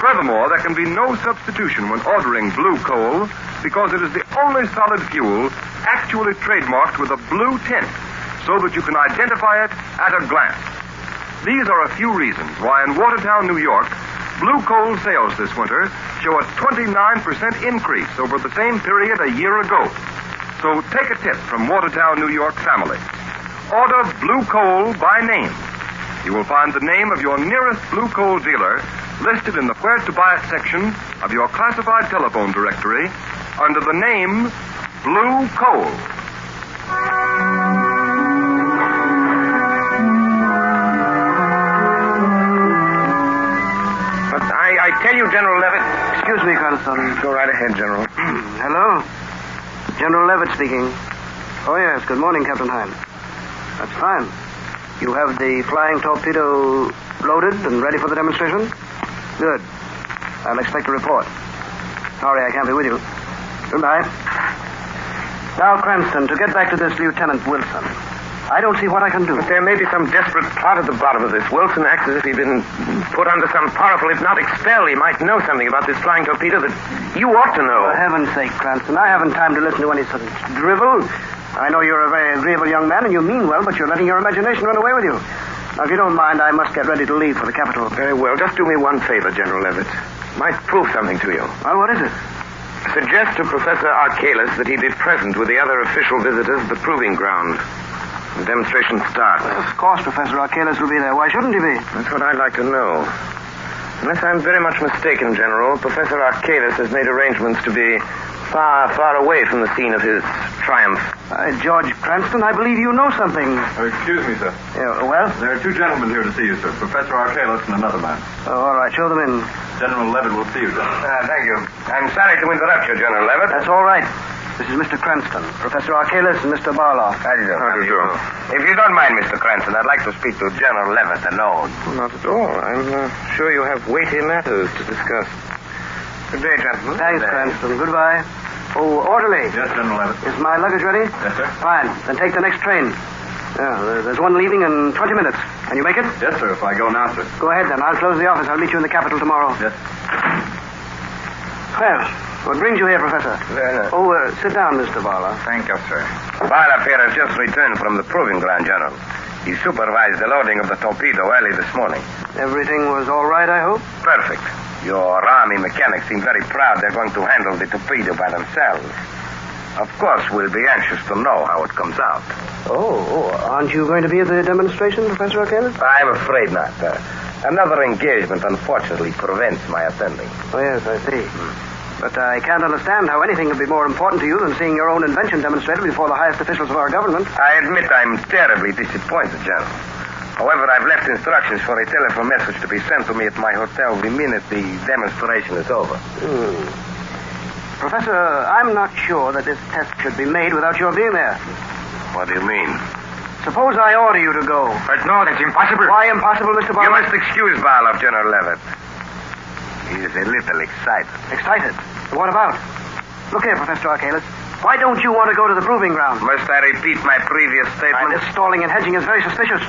Furthermore, there can be no substitution when ordering blue coal because it is the only solid fuel actually trademarked with a blue tint so that you can identify it at a glance. These are a few reasons why in Watertown, New York, blue coal sales this winter show a 29% increase over the same period a year ago. So take a tip from Watertown, New York family. Order blue coal by name. You will find the name of your nearest blue coal dealer listed in the Where to Buy It section of your classified telephone directory under the name Blue Coal. But I tell you, General Levitt... Excuse me, Cranston. Go right ahead, General. Hello? General Levitt speaking. Oh, yes. Good morning, Captain Hine. That's fine. You have the flying torpedo loaded and ready for the demonstration? Good. I'll expect a report. Sorry I can't be with you. Goodbye. Now, Cranston, to get back to this Lieutenant Wilson, I don't see what I can do. But there may be some desperate plot at the bottom of this. Wilson acts as if he'd been put under some powerful hypnotic spell. He might know something about this flying torpedo that you ought to know. For heaven's sake, Cranston, I haven't time to listen to any such drivel. I know you're a very agreeable young man and you mean well, but you're letting your imagination run away with you. Now, if you don't mind, I must get ready to leave for the capital. Very well. Just do me one favor, General Levitt. Might prove something to you. Well, what is it? Suggest to Professor Archalis that he be present with the other official visitors at the proving ground. The demonstration starts. Well, of course, Professor Archalis will be there. Why shouldn't he be? That's what I'd like to know. Unless I'm very much mistaken, General, Professor Archalis has made arrangements to be far, far away from the scene of his triumph. George Cranston, I believe you know something. Excuse me, sir. Yeah, well? There are two gentlemen here to see you, sir. Professor Archalis and another man. Oh, all right. Show them in. General Levitt will see you, sir. Thank you. I'm sorry to interrupt you, General Levitt. That's all right. This is Mr. Cranston, Professor Archalis, and Mr. Barlow. How do you do? How do you do? If you don't mind, Mr. Cranston, I'd like to speak to General Levitt alone. Not at all. I'm sure you have weighty matters to discuss. Good day, gentlemen. Thanks, Cranston. Goodbye. Oh, orderly. Yes, General Levitt. Is my luggage ready? Yes, sir. Fine. Then take the next train. Yeah, there's one leaving in 20 minutes. Can you make it? Yes, sir, if I go now, sir. Go ahead, then. I'll close the office. I'll meet you in the capital tomorrow. Yes. Well, what brings you here, Professor? Sit down, Mr. Barlow. Thank you, sir. Barlow here has just returned from the proving ground, General. He supervised the loading of the torpedo early this morning. Everything was all right, I hope? Perfect. Your Army mechanics seem very proud they're going to handle the torpedo by themselves. Of course, we'll be anxious to know how it comes out. Oh, aren't you going to be at the demonstration, Professor Archalis? I'm afraid not. Another engagement, unfortunately, prevents my attending. Oh, yes, I see. But I can't understand how anything could be more important to you than seeing your own invention demonstrated before the highest officials of our government. I admit I'm terribly disappointed, General. However, I've left instructions for a telephone message to be sent to me at my hotel the minute the demonstration is over. Professor, I'm not sure that this test should be made without your being there. What do you mean? Suppose I order you to go. But no, that's impossible. Why impossible, Mr. Barlow? You must excuse Barlow, General Levitt. He is a little excited. Excited? What about? Look here, Professor Archalis. Why don't you want to go to the proving ground? Must I repeat my previous statement? This stalling and hedging is very suspicious.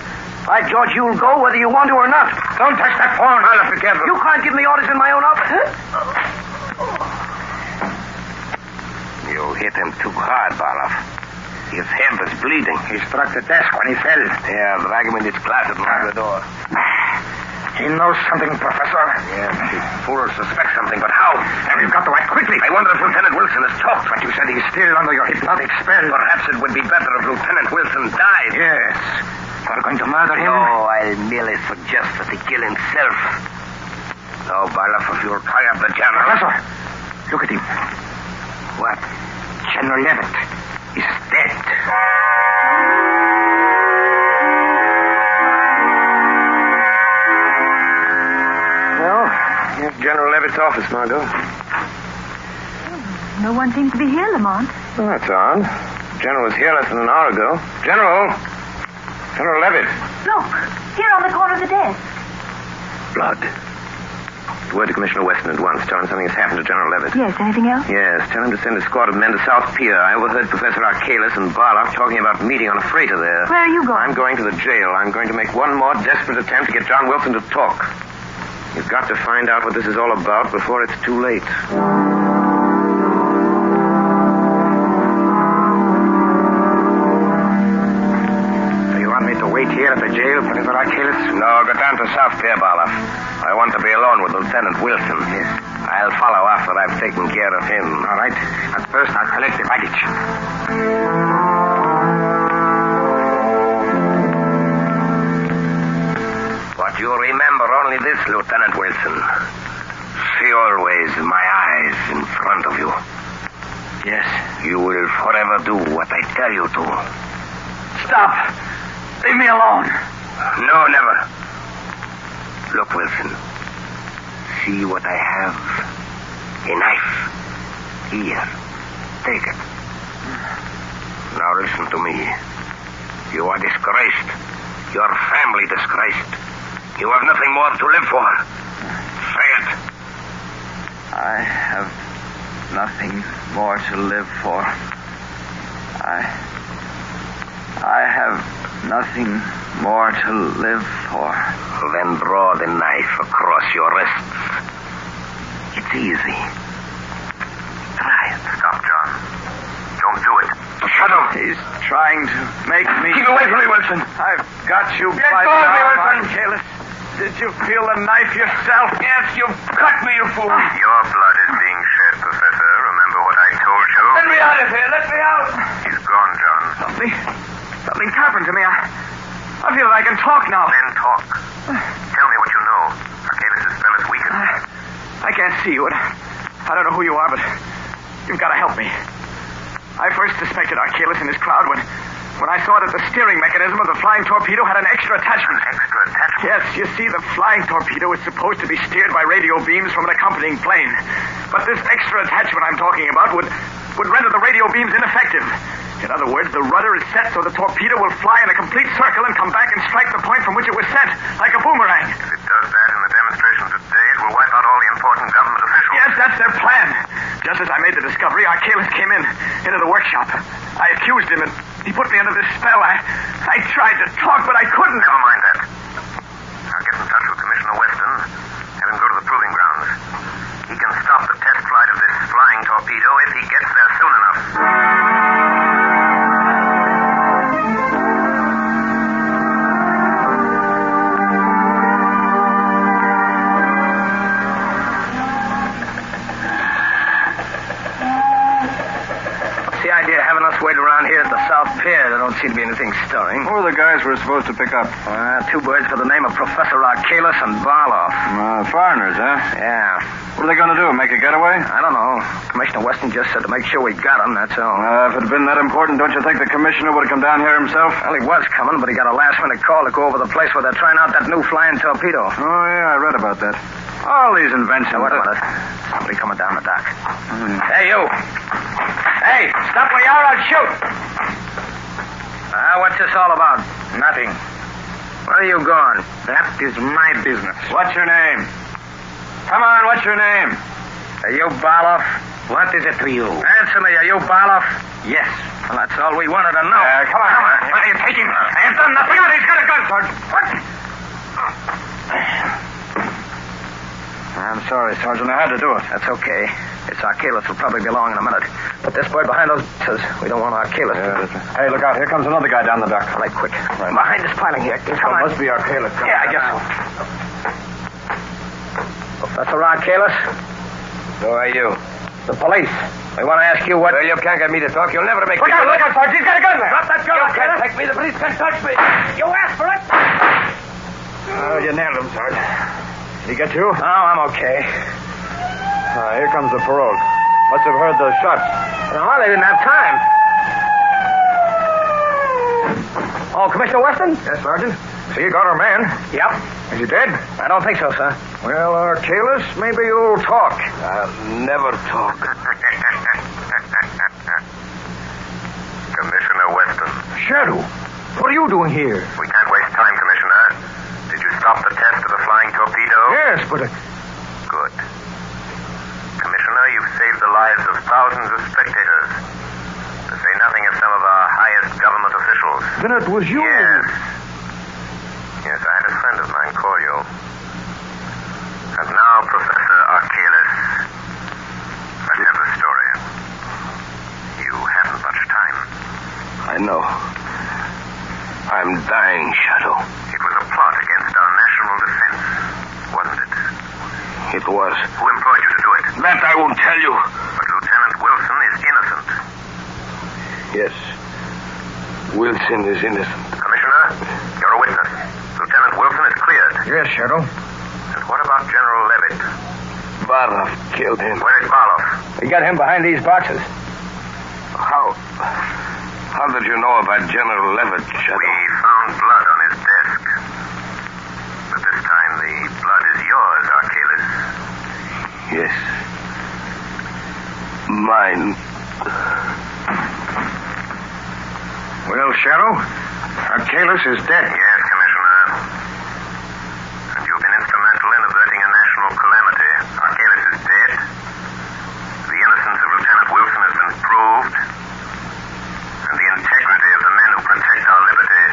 By George, you'll go whether you want to or not. Don't touch that phone. I'll be careful. You can't give me orders in my own office. You hit him too hard, Barlow. His head was bleeding. He struck the desk when he fell. Yeah, drag him in his closet and lock the door. He knows something, Professor. Yes, he full suspects something, but how? And we've got to act quickly. I wonder if Lieutenant Wilson has talked. But you said he's still under your hypnotic spell. Perhaps it would be better if Lieutenant Wilson died. Yes. You're going to murder him? No, I'll merely suggest that he kill himself. Now, Barloff, if you'll tie up the general... Professor, look at him. What? General Levitt is dead. Well, here's General Levitt's office, Margot. No one seems to be here, Lamont. Well, that's odd. General was here less than an hour ago. General Levitt. Look, here on the corner of the desk. Blood. Word to Commissioner Weston at once. Tell him something has happened to General Levitt. Yes, anything else? Yes, tell him to send a squad of men to South Pier. I overheard Professor Arcalis and Barloff talking about meeting on a freighter there. Where are you going? I'm going to the jail. I'm going to make one more desperate attempt to get John Wilson to talk. You've got to find out what this is all about before it's too late. To wait here at the jail, Professor Arcalis? No, go down to South Pier, Barloff. I want to be alone with Lieutenant Wilson. Yes. I'll follow after I've taken care of him. All right. At first, I'll collect the baggage. But you remember only this, Lieutenant Wilson. See always my eyes in front of you. Yes. You will forever do what I tell you to. Stop! Leave me alone. No, never. Look, Wilson. See what I have? A knife. Here. Take it. Now listen to me. You are disgraced. Your family disgraced. You have nothing more to live for. Say it. I have nothing more to live for. I have nothing more to live for. Then draw the knife across your wrists. It's easy. Try it. Stop, John. Don't do it. Shadow. He's trying to make me... Keep away from me, Wilson. I've got you Let by go the of me, arm, Wilson. Arcalis. Did you feel the knife yourself? Yes, you cut me, you fool. Your blood is being shed, Professor. Remember what I told you? Let me out of here. Let me out. He's gone, John. Something's happened to me. I feel like I can talk now. Then talk. Tell me what you know. Arcalis' spell is weakened. I can't see you. I don't know who you are, but you've got to help me. I first suspected Arcalis and his crowd when I saw that the steering mechanism of the flying torpedo had an extra attachment. Extra attachment? Yes, you see, the flying torpedo is supposed to be steered by radio beams from an accompanying plane. But this extra attachment I'm talking about would render the radio beams ineffective. In other words, the rudder is set so the torpedo will fly in a complete circle and come back and strike the point from which it was sent, like a boomerang. If it does that in the demonstration today, it will wipe out all the important government officials. Yes, that's their plan. Just as I made the discovery, Arcalis came into the workshop. I accused him, and he put me under this spell. I tried to talk, but I couldn't. Never mind that. I'll get in touch with Commissioner Weston. Have him go to the proving grounds. He can stop the test flight of this flying torpedo if he gets there soon enough. The idea of having us wait around here at the South Pier. There don't seem to be anything stirring. Who are the guys we're supposed to pick up? Two birds by the name of Professor Arcalis and Barloff. Foreigners, huh? Yeah. What are they going to do, make a getaway? I don't know. Commissioner Weston just said to make sure we got them, that's all. If it had been that important, don't you think the commissioner would have come down here himself? Well, he was coming, but he got a last-minute call to go over the place where they're trying out that new flying torpedo. Oh, yeah, I read about that. All these inventions. What about it? Somebody coming down the dock. Hey, you. Hey, stop where you are, I'll shoot. What's this all about? Nothing. Where are you going? That is my business. What's your name? Come on, what's your name? Are you Barloff? What is it to you? Answer me, are you Barloff? Yes. Well, that's all we wanted to know. Come on. Where are you taking me? I have done nothing. He's got a gun, Sergeant. What? I'm sorry, Sergeant. I had to do it. That's okay. This Arcalis will probably be along in a minute. But this bird behind those says we don't want Arcalis. Hey, look out. Here comes another guy down the dock. All right, quick. Right. Behind this piling here. Come on. Must be Arcalis. Yeah, I guess so. Professor Arcalis? Who are you? The police. We want to ask you what... Well, you can't get me to talk. You'll never make Look me... out, Sergeant. He's got a gun there. Drop that gun. You can't take me. The police can't touch me. You asked for it. Oh, you nailed him, Sergeant. Did he get you? No, I'm okay. Here comes the parole. Must have heard those shots. No, they didn't have time. Oh, Commissioner Weston? Yes, Sergeant. So you got our man? Yep. Is he dead? I don't think so, sir. Well, Kalis, maybe you'll talk. I'll never talk. Commissioner Weston. Shadow, what are you doing here? We can't waste time, Commissioner. Did you stop the test of the flying torpedo? Yes, but... Good. Commissioner, you've saved the lives of thousands of spectators. To say nothing of some of our highest government officials. Then it was you. Yes. Yes, I had a friend of mine call you. And now, Professor Arcalis, let's have the story. You haven't much time. I know. I'm dying, Shadow. It was a plot against our national defense, wasn't it? It was. Who employed you to do it? That I won't tell you. But Lieutenant Wilson is innocent. Yes. Wilson is innocent. Commissioner, you're a witness. Lieutenant Wilson is cleared. Yes, Shadow. And what about General Levitt? Barov killed him. Where is Barov? We got him behind these boxes. How did you know about General Levitt, Shadow? We found blood on his desk. But this time the blood is yours, Arcalis. Yes. Mine. Well, Shadow, Arcalis is dead. Yes, Commissioner. And you've been instrumental in averting a national calamity. Arcalis is dead. The innocence of Lieutenant Wilson has been proved. And the integrity of the men who protect our liberty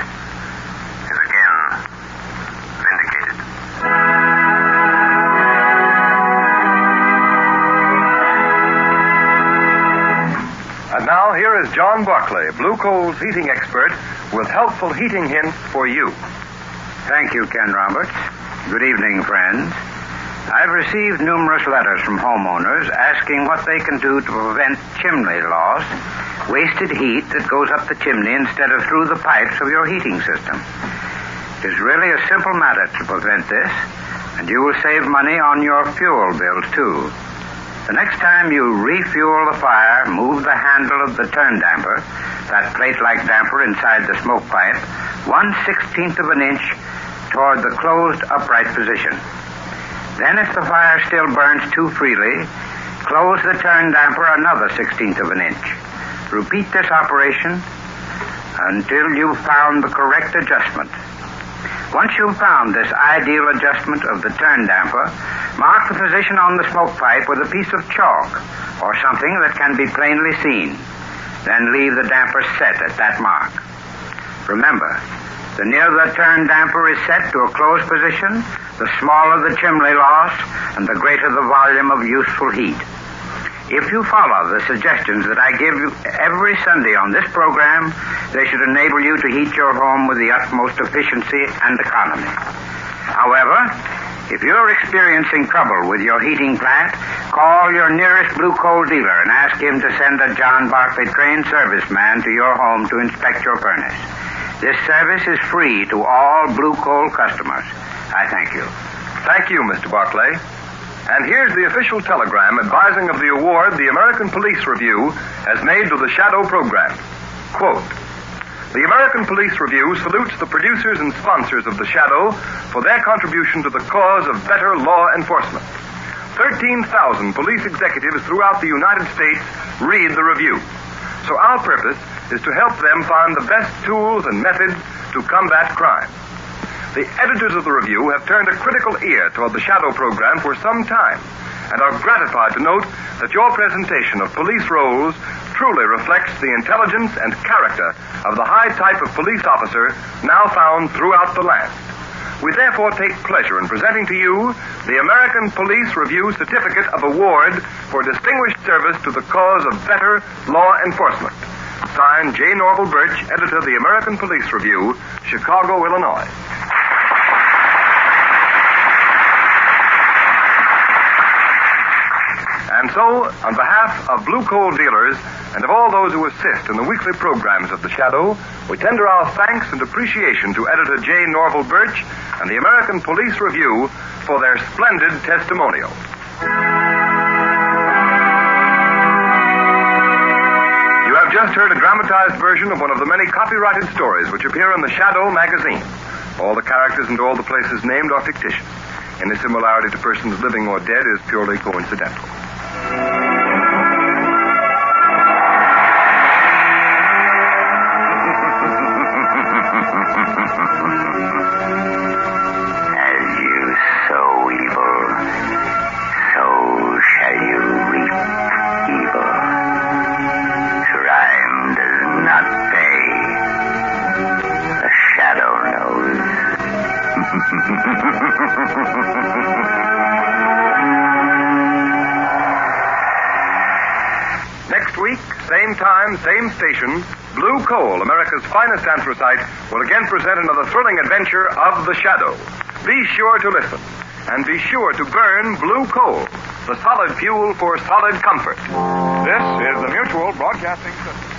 is again vindicated. And now here is John Buckley, Blue Coal's heating expert, with helpful heating hints for you. Thank you, Ken Roberts. Good evening, friends. I've received numerous letters from homeowners asking what they can do to prevent chimney loss, wasted heat that goes up the chimney instead of through the pipes of your heating system. It is really a simple matter to prevent this, and you will save money on your fuel bills, too. The next time you refuel the fire, move the handle of the turn damper, that plate-like damper inside the smoke pipe, 1/16 of an inch toward the closed upright position. Then if the fire still burns too freely, close the turn damper another 1/16 of an inch. Repeat this operation until you've found the correct adjustment. Once you've found this ideal adjustment of the turn damper, mark the position on the smoke pipe with a piece of chalk or something that can be plainly seen. Then leave the damper set at that mark. Remember, the nearer the turn damper is set to a closed position, the smaller the chimney loss and the greater the volume of useful heat. If you follow the suggestions that I give you every Sunday on this program, they should enable you to heat your home with the utmost efficiency and economy. However, if you're experiencing trouble with your heating plant, call your nearest Blue Coal dealer and ask him to send a John Barclay trained serviceman to your home to inspect your furnace. This service is free to all Blue Coal customers. I thank you. Thank you, Mr. Barclay. And here's the official telegram advising of the award the American Police Review has made to the Shadow program. Quote, "The American Police Review salutes the producers and sponsors of the Shadow for their contribution to the cause of better law enforcement. 13,000 police executives throughout the United States read the review. So our purpose is to help them find the best tools and methods to combat crime. The editors of the review have turned a critical ear toward the Shadow program for some time and are gratified to note that your presentation of police roles truly reflects the intelligence and character of the high type of police officer now found throughout the land. We therefore take pleasure in presenting to you the American Police Review Certificate of Award for Distinguished Service to the Cause of Better Law Enforcement. Signed, J. Norval Birch, editor of the American Police Review, Chicago, Illinois." And so, on behalf of blue coal dealers and of all those who assist in the weekly programs of The Shadow, we tender our thanks and appreciation to Editor J. Norval Birch and the American Police Review for their splendid testimonial. You have just heard a dramatized version of one of the many copyrighted stories which appear in The Shadow magazine. All the characters and all the places named are fictitious. Any similarity to persons living or dead is purely coincidental. As you sow evil, so shall you reap evil. Crime does not pay. The Shadow knows. Next week, same time, same station, Blue Coal, America's finest anthracite, will again present another thrilling adventure of The Shadow. Be sure to listen, and be sure to burn blue coal, the solid fuel for solid comfort. This is the Mutual Broadcasting System.